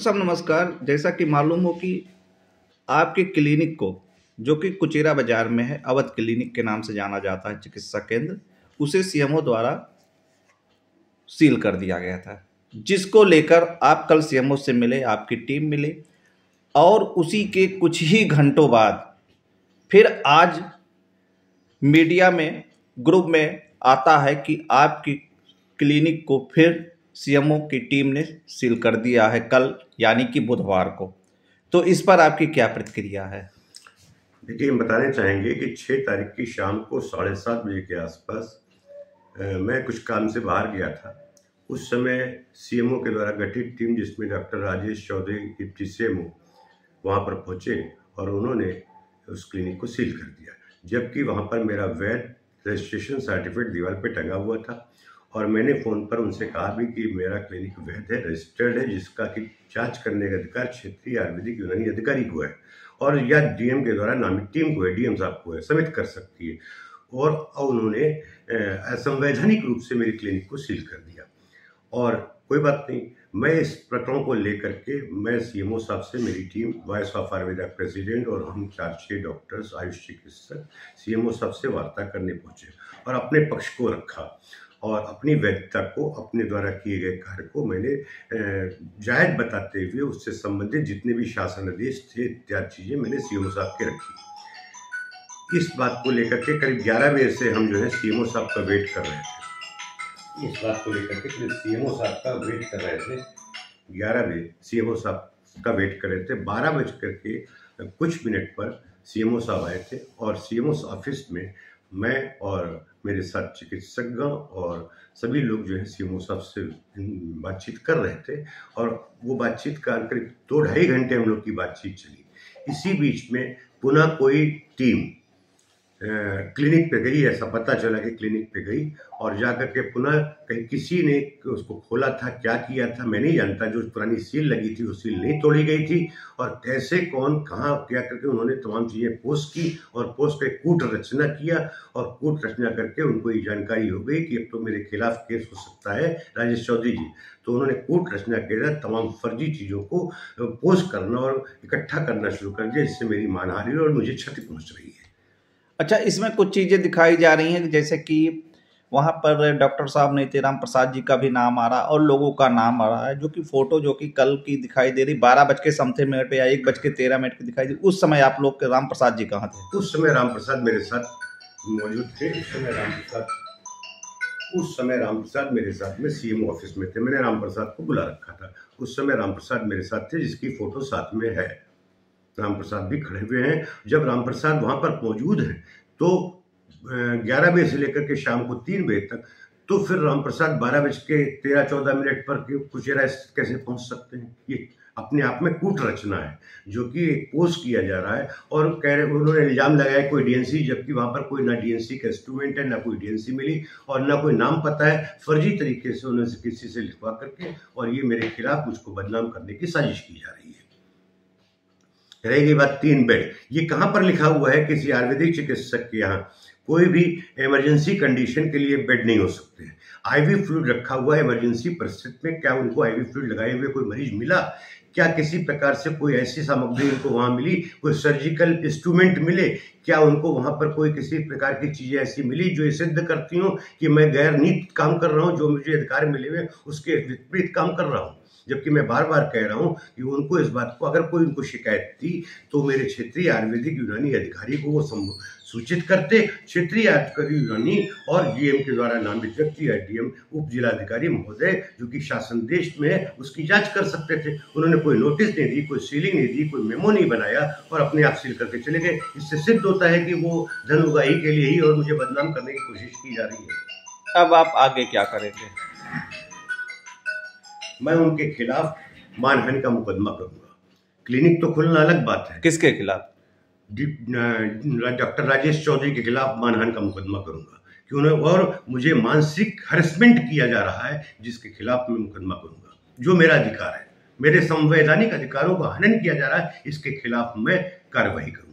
साहब नमस्कार। जैसा कि मालूम हो कि आपके क्लिनिक को, जो कि कुचेरा बाजार में है, अवध क्लिनिक के नाम से जाना जाता है चिकित्सा केंद्र, उसे सीएमओ द्वारा सील कर दिया गया था, जिसको लेकर आप कल सीएमओ से मिले, आपकी टीम मिली और उसी के कुछ ही घंटों बाद फिर आज मीडिया में ग्रुप में आता है कि आपकी क्लिनिक को फिर सीएमओ की टीम ने सील कर दिया है कल, यानी कि बुधवार को। तो इस पर आपकी क्या प्रतिक्रिया है? देखिए, हम बताना चाहेंगे कि 6 तारीख की शाम को 7:30 बजे के आसपास मैं कुछ काम से बाहर गया था। उस समय सीएमओ के द्वारा गठित टीम, जिसमें doctor Rajesh Chaudhary deputy CMO, वहाँ पर पहुँचे और उन्होंने उस क्लिनिक को सील कर दिया, जबकि वहाँ पर मेरा वैध रजिस्ट्रेशन सर्टिफिकेट दीवार पे टंगा हुआ था। और मैंने फ़ोन पर उनसे कहा भी कि मेरा क्लिनिक वैध है, रजिस्टर्ड है, जिसका कि जांच करने का अधिकार क्षेत्रीय आयुर्वेदिक यूनानी अधिकारी को है और या डीएम के द्वारा नामित टीम को है, डीएम साहब को है, समित कर सकती है। और उन्होंने असंवैधानिक रूप से मेरी क्लिनिक को सील कर दिया। और कोई बात नहीं, मैं इस प्रकरण को लेकर के मैं सीएमओ साहब से, मेरी team, voice of Ayurveda president और हम 4-6 डॉक्टर्स, आयुष चिकित्सक सीएमओ साहब से वार्ता करने पहुंचे और अपने पक्ष को रखा और अपनी वैधता को, अपने द्वारा किए गए कार्य को मैंने जायज़ बताते हुए उससे संबंधित जितने भी शासन आदेश थे इत्यादि चीज़ें मैंने सीएमओ साहब के रखी। इस बात को लेकर के करीब 11 बजे से हम जो है सीएमओ साहब का वेट कर रहे थे। इस बात को लेकर के करीब सीएमओ साहब का वेट कर रहे थे। 11 बजे सीएमओ साहब का वेट कर रहे थे। 12 बज करके कुछ मिनट पर सीएमओ साहब आए थे और सीएमओ ऑफिस में मैं और मेरे साथ चिकित्सकगण और सभी लोग जो है सीएमओ साहब से बातचीत कर रहे थे और वो बातचीत का करीब 2-2.5 घंटे हम लोग की बातचीत चली। इसी बीच में पुनः कोई टीम क्लिनिक पे गई, ऐसा पता चला कि क्लिनिक पे गई और जाकर के पुनः कहीं किसी ने उसको खोला था, क्या किया था मैं नहीं जानता। जो पुरानी सील लगी थी वो सील नहीं तोड़ी गई थी और कैसे, कौन, कहाँ, क्या करके उन्होंने तमाम चीज़ें पोस्ट की और पोस्ट पे कूट रचना किया और कूट रचना करके उनको ये जानकारी हो गई कि अब तो मेरे खिलाफ केस हो सकता है राजेश चौधरी जी। तो उन्होंने कूट रचना के तमाम फर्जी चीज़ों को पोस्ट करना और इकट्ठा करना शुरू कर दिया, जिससे मेरी मानहानि और मुझे क्षति पहुँच रही है। अच्छा, इसमें कुछ चीज़ें दिखाई जा रही हैं, जैसे कि वहाँ पर डॉक्टर साहब नीतेराम प्रसाद जी का भी नाम आ रहा है और लोगों का नाम आ रहा है, जो कि फ़ोटो जो कि कल की दिखाई दे रही 12:00 या 1:13 की दिखाई दी। उस समय आप लोग के राम प्रसाद जी कहाँ थे? उस समय राम प्रसाद मेरे साथ मौजूद थे। उस समय राम प्रसाद मेरे साथ में सीएमओ ऑफिस में थे। मैंने राम प्रसाद को बुला रखा था। उस समय राम प्रसाद मेरे साथ थे, जिसकी फ़ोटो साथ में है। राम प्रसाद भी खड़े हुए हैं। जब राम प्रसाद वहाँ पर मौजूद हैं तो 11 बजे से लेकर के शाम को 3 बजे तक, तो फिर राम प्रसाद 12:13-14 पर कुचेरा कैसे पहुँच सकते हैं? ये अपने आप में कूट रचना है, जो कि एक पोस्ट किया जा रहा है और कह रहे, उन्होंने इल्ज़ाम लगाया कोई डीएनसी, जबकि वहाँ पर कोई ना डीएनसी का इंस्ट्रूमेंट है, ना कोई डीएनसी मिली और ना कोई नाम पता है। फर्जी तरीके से उन्होंने किसी से लिखवा करके और ये मेरे खिलाफ मुझको बदनाम करने की साजिश की जा रही है। रहेगी बात 3 बेड, ये कहाँ पर लिखा हुआ है? किसी आयुर्वेदिक चिकित्सक के यहाँ कोई भी इमरजेंसी कंडीशन के लिए बेड नहीं हो सकते हैं। आईवी फ्लूइड रखा हुआ है इमरजेंसी परिस्थिति में, क्या उनको आईवी फ्लूइड लगाए हुए कोई मरीज मिला? क्या किसी प्रकार से कोई ऐसी सामग्री उनको वहाँ मिली? कोई सर्जिकल इंस्ट्रूमेंट मिले? क्या उनको वहाँ पर कोई किसी प्रकार की चीज़ें ऐसी मिली जो ये सिद्ध करती हूँ कि मैं गैर नीति काम कर रहा हूँ, जो मुझे अधिकार मिले हुए उसके विपरीत काम कर रहा हूँ? जबकि मैं बार बार कह रहा हूँ कि उनको इस बात को, अगर कोई उनको शिकायत थी तो मेरे क्षेत्रीय आयुर्वेदिक यूनानी अधिकारी को वो सूचित करते। क्षेत्रीय आयुर्वेदिक यूनानी और डीएम के द्वारा नामित व्यक्ति या डीएम उप जिलाधिकारी महोदय, जो कि शासन देश में है, उसकी जांच कर सकते थे। उन्होंने कोई नोटिस नहीं दी, कोई सीलिंग नहीं दी, कोई मेमो नहीं बनाया और अपने आप सील करके चले गए। इससे सिद्ध होता है कि वो धन उगाही के लिए ही और मुझे बदनाम करने की कोशिश की जा रही है। अब आप आगे क्या करेंगे? मैं उनके खिलाफ मानहानि का मुकदमा करूंगा। क्लिनिक तो खुलना अलग बात है। किसके खिलाफ? डॉक्टर राजेश चौधरी के खिलाफ मानहानि का मुकदमा करूंगा कि उन्हें और मुझे मानसिक हरेसमेंट किया जा रहा है, जिसके खिलाफ मैं मुकदमा करूंगा। जो मेरा अधिकार है, मेरे संवैधानिक अधिकारों का हनन किया जा रहा है, इसके खिलाफ मैं कार्रवाई करूंगा।